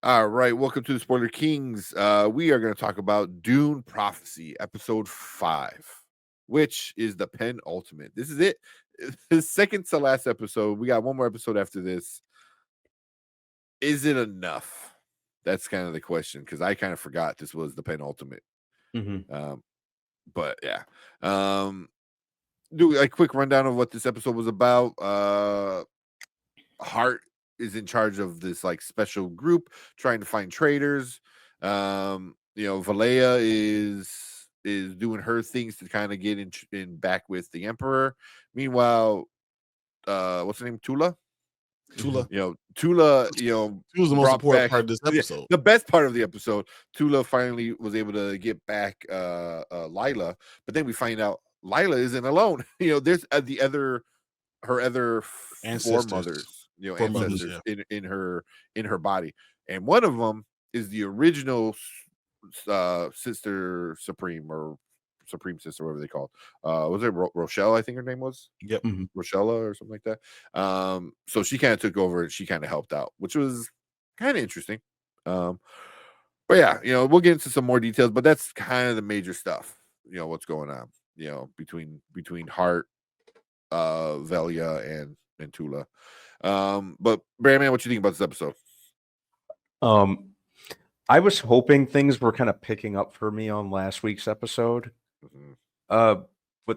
All right, welcome to the Spoiler Kings. We are going to talk about Dune Prophecy, episode 5, which is the penultimate. This is it. The second to last episode. We got one more episode after this. Is it enough? That's kind of the question, because I kind of forgot this was the penultimate. Mm-hmm. But yeah. Do a quick rundown of what this episode was about. Hart is in charge of this like special group trying to find traitors. Valea is doing her things to kind of get in back with the Emperor. Meanwhile, what's her name? Tula. Tula. Tula, She was the most brought important back part of this episode. the best part of the episode. Tula finally was able to get back Lila, but then we find out Lila isn't alone. There's her other foremothers, ancestors in her body, and one of them is the original sister supreme or supreme sister, whatever they called. Was it Rochelle? I think her name was. Yep, Rochella or something like that. So she kind of took over and she kind of helped out, which was kind of interesting. But yeah, we'll get into some more details, but that's kind of the major stuff. What's going on. Between Hart, Velia and Tula. But Brandman, what you think about this episode? I was hoping things were kind of picking up for me on last week's episode. But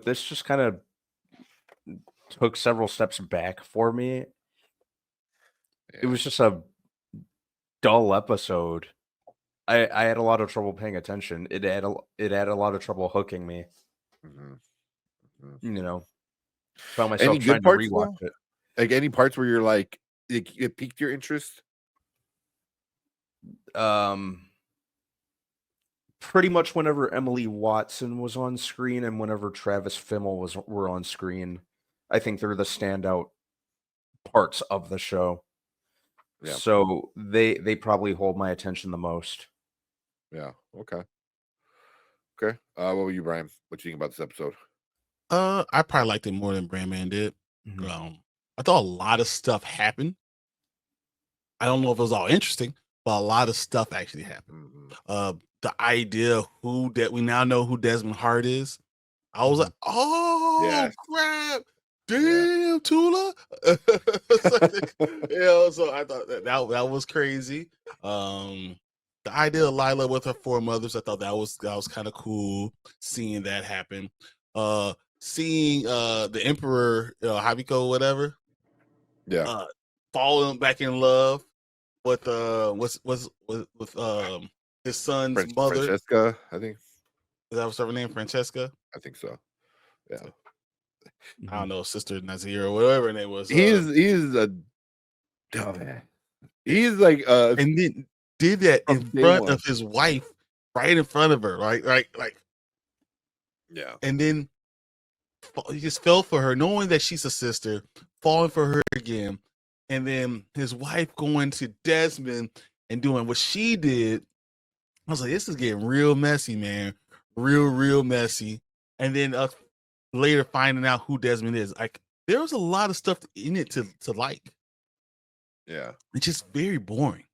this just kind of took several steps back for me. Yeah. It was just a dull episode. I had a lot of trouble paying attention. It had a lot of trouble hooking me. Found myself any trying good parts, to rewatch it. Like any parts where you're like it piqued your interest? Pretty much whenever Emily Watson was on screen and whenever Travis Fimmel were on screen. I think they're the standout parts of the show. Yeah. So they probably hold my attention the most. Yeah. Okay. What about you, Brian? What do you think about this episode? I probably liked it more than Brandman did. Mm-hmm. I thought a lot of stuff happened. I don't know if it was all interesting, but a lot of stuff actually happened. Mm-hmm. The idea that we now know who Desmond Hart is. I was like, oh, yes. Crap. Damn, yeah. Tula. So I thought that was crazy. The idea of Lila with her foremothers, I thought that was kind of cool seeing that happen. Seeing the Emperor Habiko, whatever, falling back in love with his son's mother, Francesca, I think. Is that what's her name? Francesca? I think so. Yeah. I don't know, Sister Nazir or whatever her name was. He's like and then did that in front of his wife, right in front of her, right? Like yeah. And then he just fell for her, knowing that she's a sister, falling for her again. And then his wife going to Desmond and doing what she did. I was like, this is getting real messy, man. Real messy. And then later finding out who Desmond is. Like, there was a lot of stuff in it to like. Yeah. It's just very boring.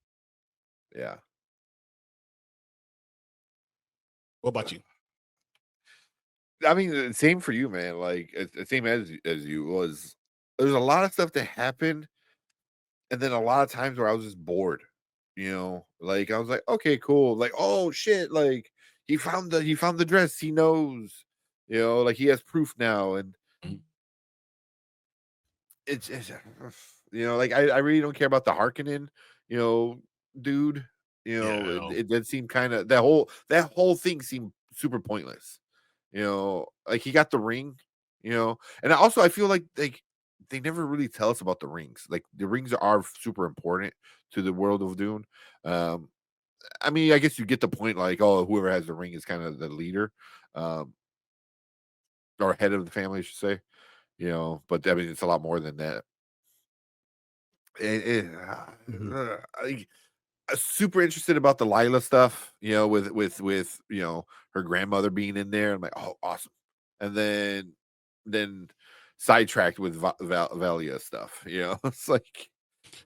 Yeah. What about you? I mean, same for you, man. Like, same as you was. There's a lot of stuff that happened, and then a lot of times where I was just bored. Like I was like, okay, cool. Like, oh shit, like he found the dress. He knows, like he has proof now, and it's like I really don't care about the Harkonnen, dude. It did seem kind of that whole thing seemed super pointless. Like he got the ring, and also I feel like they never really tell us about the rings. Like the rings are super important to the world of Dune. I mean, I guess you get the point. Like, oh, whoever has the ring is kind of the leader, or head of the family, I should say. But I mean, it's a lot more than that. Super interested about the Lila stuff. With her grandmother being in there. I'm like, oh, awesome. And then sidetracked with Valia stuff. It's like,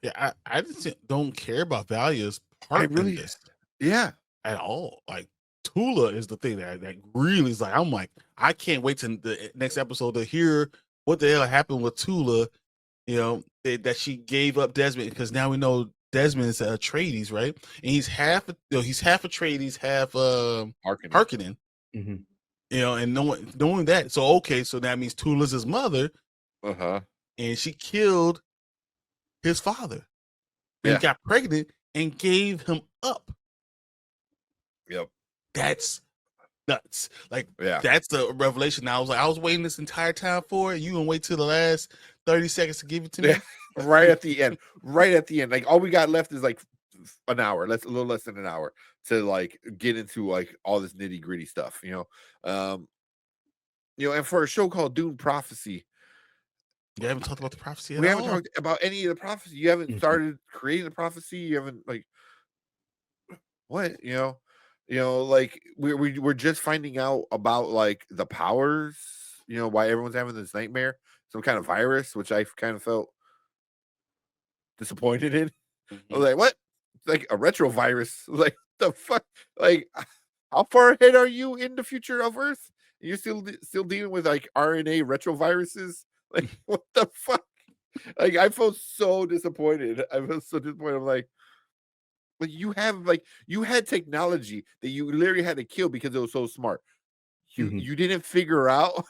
yeah, I just don't care about Valia's part in really, this yeah, at all. Like Tula is the thing that really is like, I'm like, I can't wait to the next episode to hear what the hell happened with Tula. That she gave up Desmond, because now we know Desmond is a Atreides, right? And he's half Atreides, half Harkonnen. Harkonnen. Mm-hmm. And knowing that, so okay, so that means Tula's his mother, and she killed his father, and got pregnant and gave him up. Yep. That's nuts. Like, Yeah. that's the revelation. I was waiting this entire time for it. You gonna wait till the last 30 seconds to give it to me? Right at the end. Right at the end. Like, all we got left is like an hour. A little less than an hour to like get into like all this nitty gritty stuff. And for a show called Dune Prophecy, You haven't talked about the prophecy at we all. haven't talked about any of the prophecy. You haven't started creating the prophecy. You haven't like what like we're just finding out about like the powers. Why everyone's having this nightmare, some kind of virus, which I kind of felt disappointed in. I was like, what? It's like a retrovirus. Like, the fuck? Like, how far ahead are you in the future of Earth? You're still dealing with like RNA retroviruses? Like, what the fuck? Like, I felt so disappointed. I'm like, you had technology that you literally had to kill because it was so smart. You didn't figure out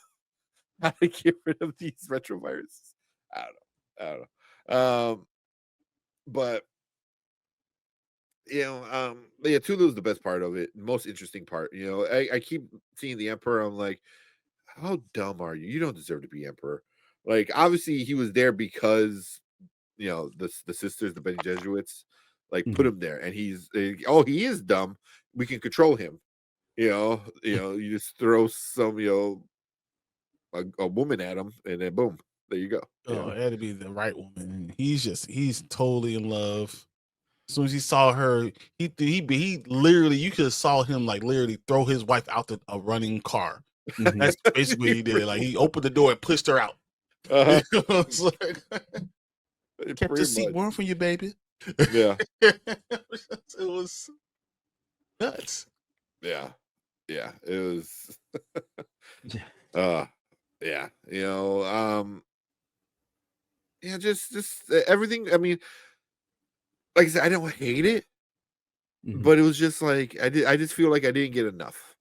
how to get rid of these retroviruses. I don't know. But Tulu's the best part of it, most interesting part. I keep seeing the Emperor. I'm like, how dumb are you? You don't deserve to be Emperor. Like, obviously he was there because the sisters, the Bene Jesuits, like put him there, and he is dumb. We can control him. You just throw some a woman at him, and then boom, there you go. It had to be the right woman. He's totally in love. As soon as he saw her, he literally, you could have saw him like literally throw his wife out a running car. That's basically what he did. Like, he opened the door and pushed her out. It's like, kept the seat warm for you, baby. Yeah. It was nuts. Yeah. It was just everything. I mean, like I said, I don't hate it, but it was just like I just feel like I didn't get enough.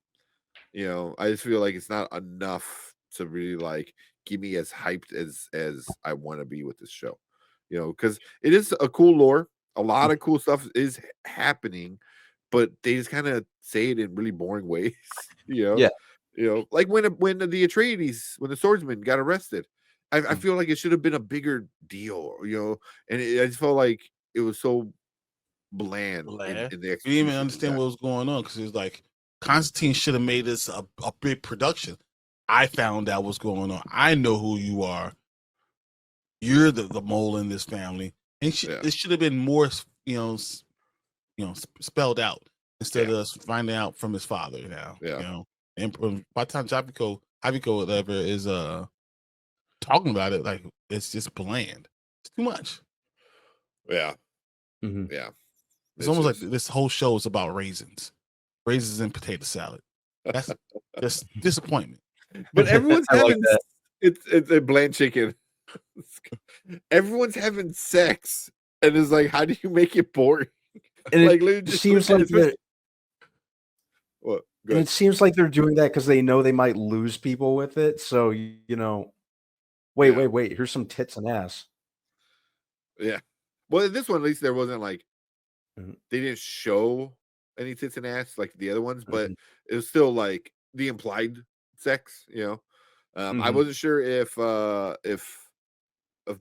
I just feel like it's not enough to really like keep me as hyped as I want to be with this show. Because it is a cool lore. A lot of cool stuff is happening, but they just kind of say it in really boring ways. Yeah. Like when the Atreides, when the swordsman got arrested, I feel like it should have been a bigger deal. And I just felt like it was so bland in the execution. You didn't even understand what was going on, because it was like Constantine should have made this a big production. I found out what's going on. I know who you are. You're the mole in this family, and it should have been more, spelled out, instead of us finding out from his father now. And by the time Javiko whatever is talking about it, like, it's just bland. It's too much. Yeah. It's almost like this whole show is about raisins and potato salad. That's just disappointment. But everyone's having like it's a bland chicken. Everyone's having sex, and it's like, how do you make it boring? And like, it seems like what? And it seems like they're doing that because they know they might lose people with it. So wait. Here's some tits and ass. Yeah. Well, in this one, at least there wasn't like they didn't show any tits and ass like the other ones, but it was still like the implied sex. I wasn't sure if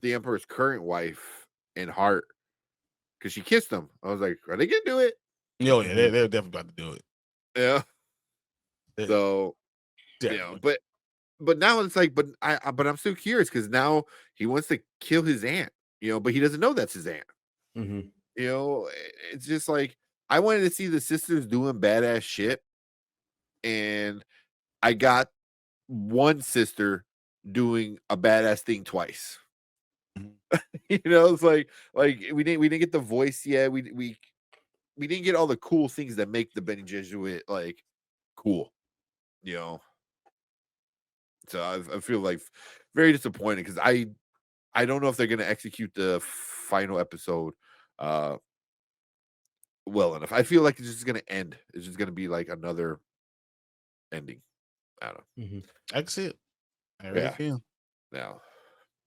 the Emperor's current wife and Hart, because she kissed him. I was like, are they gonna do it? Yeah, they're definitely about to do it. Yeah. So, but now it's like, but I'm still curious, because now he wants to kill his aunt, but he doesn't know that's his aunt. It's just like, I wanted to see the sisters doing badass shit, and I got one sister doing a badass thing twice. It's like we didn't get the voice yet. We didn't get all the cool things that make the Benny Jesuit like cool, you know. So I feel like very disappointed because I don't know if they're going to execute the final episode well enough. I feel like it's just going to end. It's just going to be like another ending. I don't know. Mm-hmm. I can see it. I really can. Now,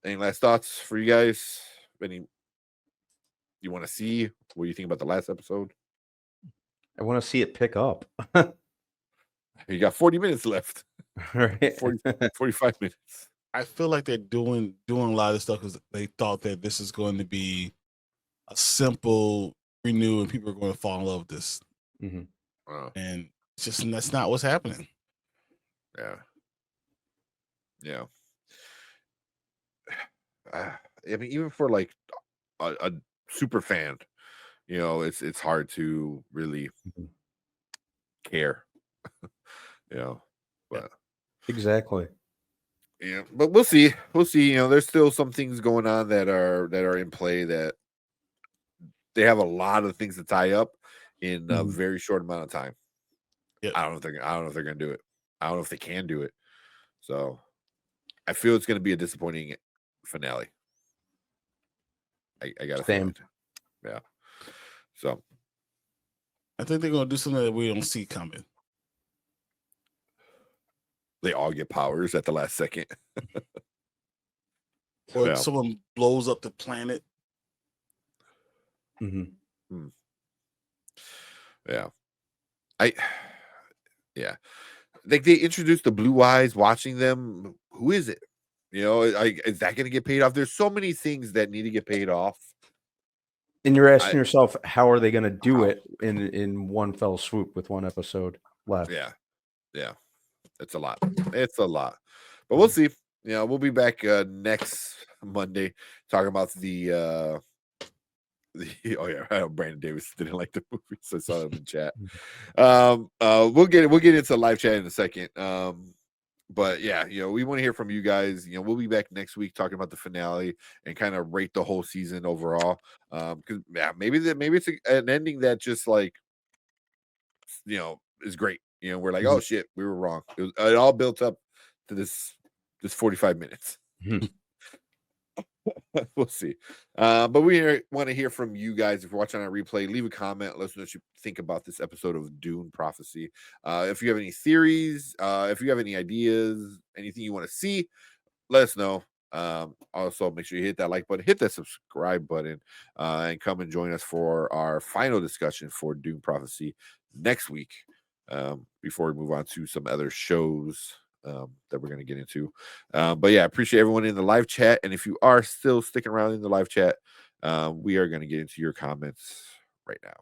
any last thoughts for you guys? Any you want to see? What do you think about the last episode? I want to see it pick up. You got 40 minutes left. Right. 45 minutes. I feel like they're doing a lot of stuff because they thought that this is going to be a simple renew and people are going to fall in love with this. Mm-hmm. And it's just that's not what's happening. Yeah. I mean, even for like a super fan, you know, it's hard to really care. You know, but exactly. Yeah, but we'll see. We'll see. You know, there's still some things going on that are in play that they have a lot of things to tie up in a very short amount of time. Yep. I don't know if they're gonna do it. I don't know if they can do it. So I feel it's gonna be a disappointing finale. I gotta feel it. Yeah. So I think they're gonna do something that we don't see coming. They all get powers at the last second. Or someone blows up the planet. Mm-hmm. Yeah. Like they introduced the blue eyes, watching them. Who is it? You know, is that going to get paid off? There's so many things that need to get paid off. And you're asking yourself, how are they going to do it in one fell swoop with one episode left? Yeah. It's a lot. But we'll see. You know, we'll be back next Monday talking about the Brandon Davis didn't like the movie, so I saw him in chat. We'll get into live chat in a second. But yeah, you know, we want to hear from you guys. You know, we'll be back next week talking about the finale and kind of rate the whole season overall. Because maybe it's an ending that just like, you know, is great. You know, we're like, oh shit, we were wrong. It all built up to this 45 minutes. We'll see. But we want to hear from you guys. If you're watching on replay, leave a comment. Let us know what you think about this episode of Dune Prophecy. If you have any theories, if you have any ideas, anything you want to see, let us know. Also, make sure you hit that like button, hit that subscribe button, and come and join us for our final discussion for Dune Prophecy next week. Before we move on to some other shows that we're going to get into. But yeah, I appreciate everyone in the live chat. And if you are still sticking around in the live chat, we are going to get into your comments right now.